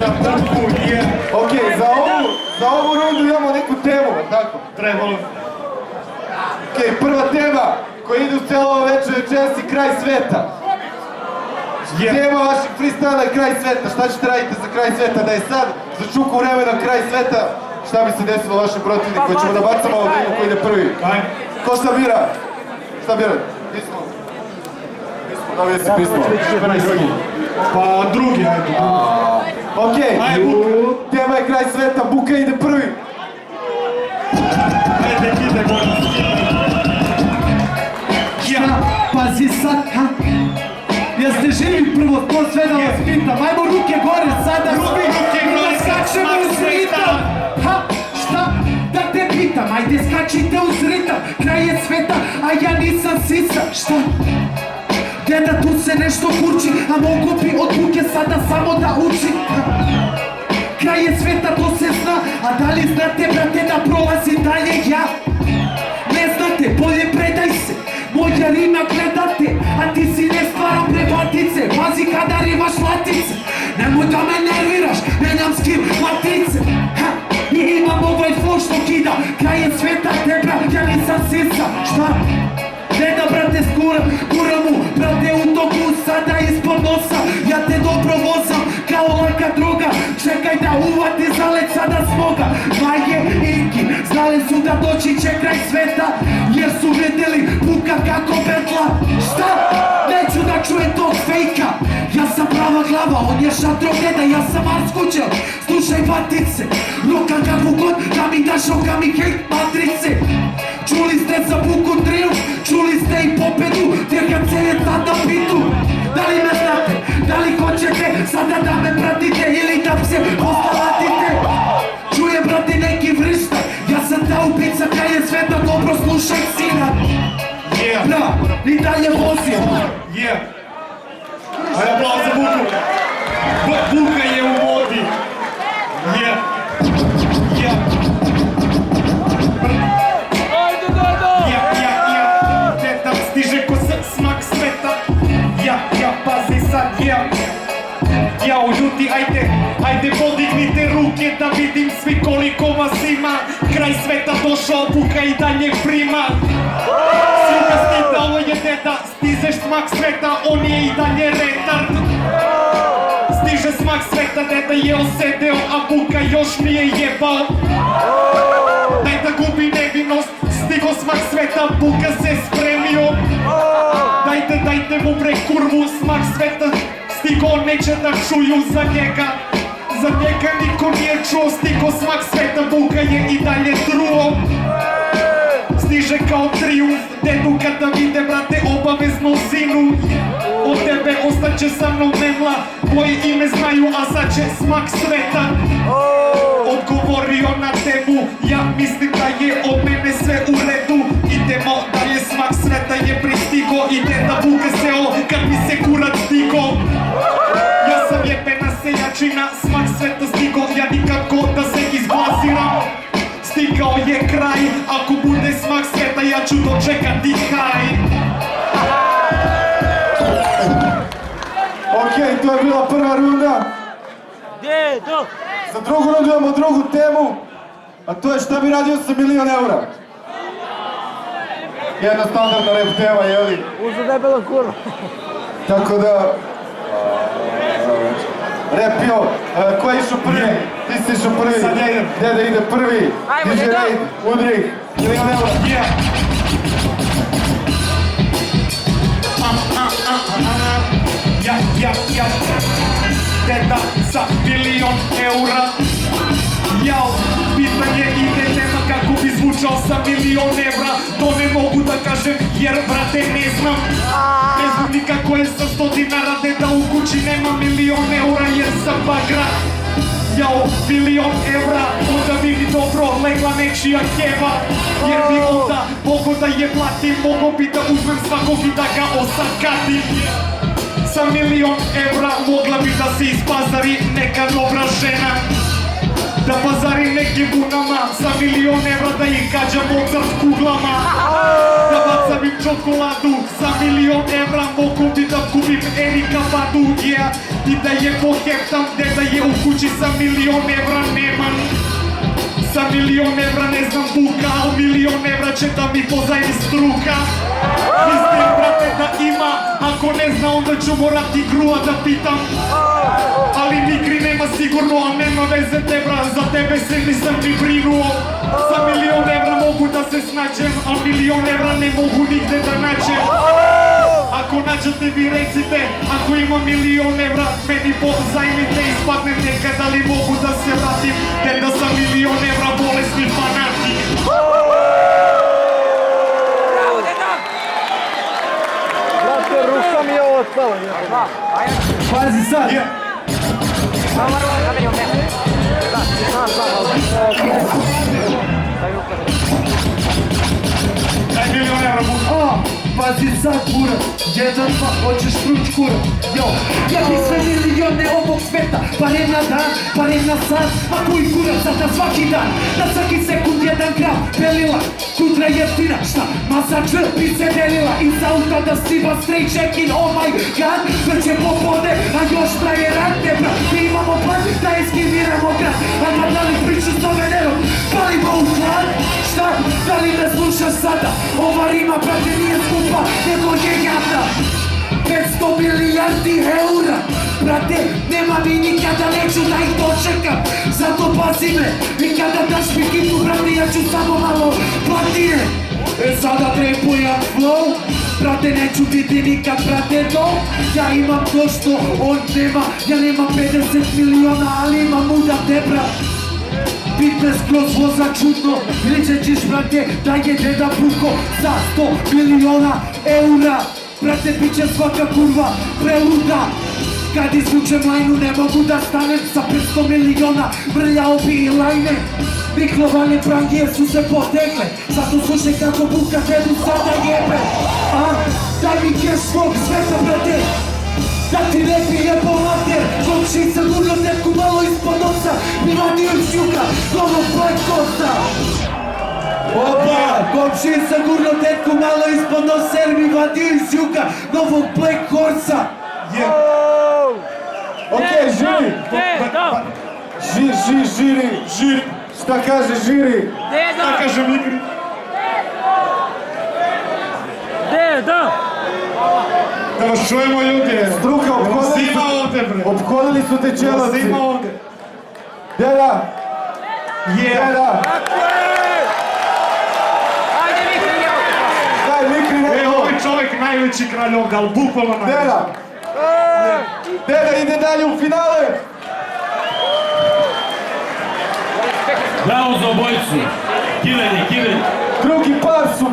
Ok, za ovu rundu imamo neku temu, tako? Trebalo. Ok, prva tema koja ide u cijelo večeras je kraj sveta. Tema vašeg freestyla je kraj sveta. Šta ćete raditi za kraj sveta? Da je sad za čuku vremena kraj sveta, šta bi se desilo vašem protivniku? Hoćemo da bacamo ovo dimu koji ide prvi. Ko šta bira? Šta bira? Pismo. Da li jesi pismo? Pa drugi, ajde. Ok, tema je kraj sveta, Buka ide prvi. Ajde, ide gore. Šta? Pazi sad, ha? Jeste živi prvo, to sve da vas pitam. Ajmo ruke gore, sada svi. Da skačemo uz ritam. Ha? Šta? Da te pitam, ajde skačite uz ritam. Kraj je sveta, a ja nisam sisa. Šta? Deda tu se nešto kurči, a mogu bi od buke sada samo da uči. Kraj je sveta, to se zna, a da li znate, brate, da prolazi dalje ja? Ne znate, bolje predaj se, moja rima gledate, a ti si ne stvaram prebatice. Pazi kada rimaš latice, nemoj da me nerviraš, nemam s kim latice. I imam ovaj flow što kida, kraj je sveta, te brat, ja nisam sisa. Šta? Deda, brate, gura mu, brate, u toku sada ispod nosa. Ja te dobro vozam, kao laka droga. Čekaj da uvati zalet sada smoga. Maje, Inki, znali su da doći će kraj sveta, jer su vidjeli Buka kako betla. Šta? Neću da čujem tog fejka. Ja sam prava glava, on je šatro deda, ja sam Mars kućel. Slušaj batice, roka kakvu god, da mi daš roka mi hejt matrice. Čuli ste za Buku Triumf, čuli ste i pobedu, THC je tada pitu. Da li me znate, da li hoćete sada da me pratite ili da se postavlatite? Čujem, brate, neki vrištaj, ja sam ta ubica, kraj je sveta, dobro slušaj sina. Bra, i dalje vozim. Ajde, aplauz za Buku. Buka je u vodi. Deda stiže ko smak sveta. Pazi sad, Jao, ljudi, ajde podignite ruke da vidim svi koliko vas ima. Kraj sveta došao, Buka i dalje prima. Svi ga stidalo je deda, stizeš smak sveta, on je i dalje retard. Stiže smak sveta, deda je osedeo, a Buka još nije jebao. Daj da gubi nevinost, stigo smak sveta, Buka se spremio. Dajte mu bre kurvu, smak sveta stigo, neće da čuju za njega. Za njega niko nije čuo, stigo smak sveta, Buka je i dalje truo. Stiže kao triumf, dedu kada vide, brate, obavezno zinu. Od tebe ostaće sa mnom memla, moje ime znaju, a sad će smak sveta. Odgovorio na temu, ja mislim da je od mene sve u redu. Idemo dalje, smak sveta je pristigo i deda Buka seo kad mi se kurac stigo. Ja sam jebena seljačina, smak sveta stigo, ja nikako da se izblaziram. Stigao je kraj, ako bude smak sveta ja ću dočekati haj. Ok, to je bila prva runda. Dedo! Za drugu rundu imamo drugu temu, a to je šta bi radio sa €1.000.000. Jedna standardna rap tema, jeli? Uzu debelo kurva. Tako da... Rap jo, ko je išao prvi? Ti si išao prvi. Sad ja idem. Deda ide prvi. Ajmo, Diže Deda. raid, udri, €1.000.000. Deda za €1.000.000. Jao, pitanje ide, nema kako bi zvučao sa €1.000.000. To ne mogu da kažem jer, brate, ne znam. Ne znam nikako je sa 100 dinara, deda u kući nema €1.000.000 jer sam bagra. Jao, €1.000.000, onda bi mi dobro legla nečija keva. Jer bi onda mogo da je platim, mogo bi da uzmem svakog i da ga osakatim. Sa €1.000.000 mogla bi da se ispazari neka dobra žena. Da pazarim neke bunama, za milion evra da ih gađa Mozart kuglama. Da bacam im čokoladu, za milion evra mogu bi da kupim Erika Badu, yeah. I da je poheptam, da je u kući za milion evra nemam. Za milion evra ne znam buka, al milion evra će da mi pozajmi struka. Mislim, brate, da ima, ako ne zna onda ću morati grua da pitam. Ali Mikri nema sigurno, a nema veze te bra, za tebe se nisam ni brinuo. Za milion evra mogu da se snađem, a milion evra ne mogu nigde da nađem. Ako nađete vi recite, ako ima milion evra, meni pozajmite, ispadnem nekad, ali mogu da se vratim, te da sam milion evra bolesni fanatik. Bravo, deda! Brate, ruka mi je ostala. Pazi sad. Daj milion evra buka. Pazi sad, kurac, jedan, dva, hoćeš truć, kurac. Yo, ja bi sve milijone ovog sveta, barem na dan, barem na sat, a koji kurac sad na svaki dan, na svaki sekund jedan gram, belila, kutra jeftina, šta, masač bi se delila, iz auta da stiba straight check-in, oh my god, već je popodne, a još traje rat, ne bra, mi imamo plan, da eskiviramo grad, a nadali priču s novenerom, palimo u plan, šta, da li me slušaš sada, ova rima, brate, nije skupa, nego je jadna, 500 milijardi eura, brate, nema mi nikada, neću da ih dočekam, zato pazi me, i kada daš mi kitu, brate, ja ću samo malo platine, sada trepujam flow, brate, neću biti nikad, brate, to, ja imam to što on nema, ja nemam 50 miliona, ali imam muda te, brat. Bitne skroz voza čudno, vidjet ćeš, brate, da je deda puko za 100 miliona eura. Brate, bit će svaka kurva preluda, kad izvučem lajnu ne mogu da stanem sa 500 miliona, mrljao bi i lajne. Miklovane prangije su se potegle, zato slušaj kako buka dedu sada jebe. Daj mi keš svog sveta, brate, da ti ne pije po mater, komšica gurno tetku malo ispod nosa, mi vadio iz juga, novog Black Horsa. Opa, komšica gurno tetku malo ispod nosa, jer mi vadio iz juga, novog Black Horsa. Okej, žiri. Deda! Žiri. Šta kaže žiri? Deda! Šta kaže Mikri? Deda! Da vas čujemo ljudi. Struka, Zima ovde bre. obhodili su te čelavci. Zima ovde. Deda, deda, Ajde, Mikri, evo te! daj Mikri neko. Ovaj čovjek najveći kralj ovdje, ali bukvalno najveći. Deda, deda ide dalje u finale. Bravo za obojicu. Kileni. Drugi par su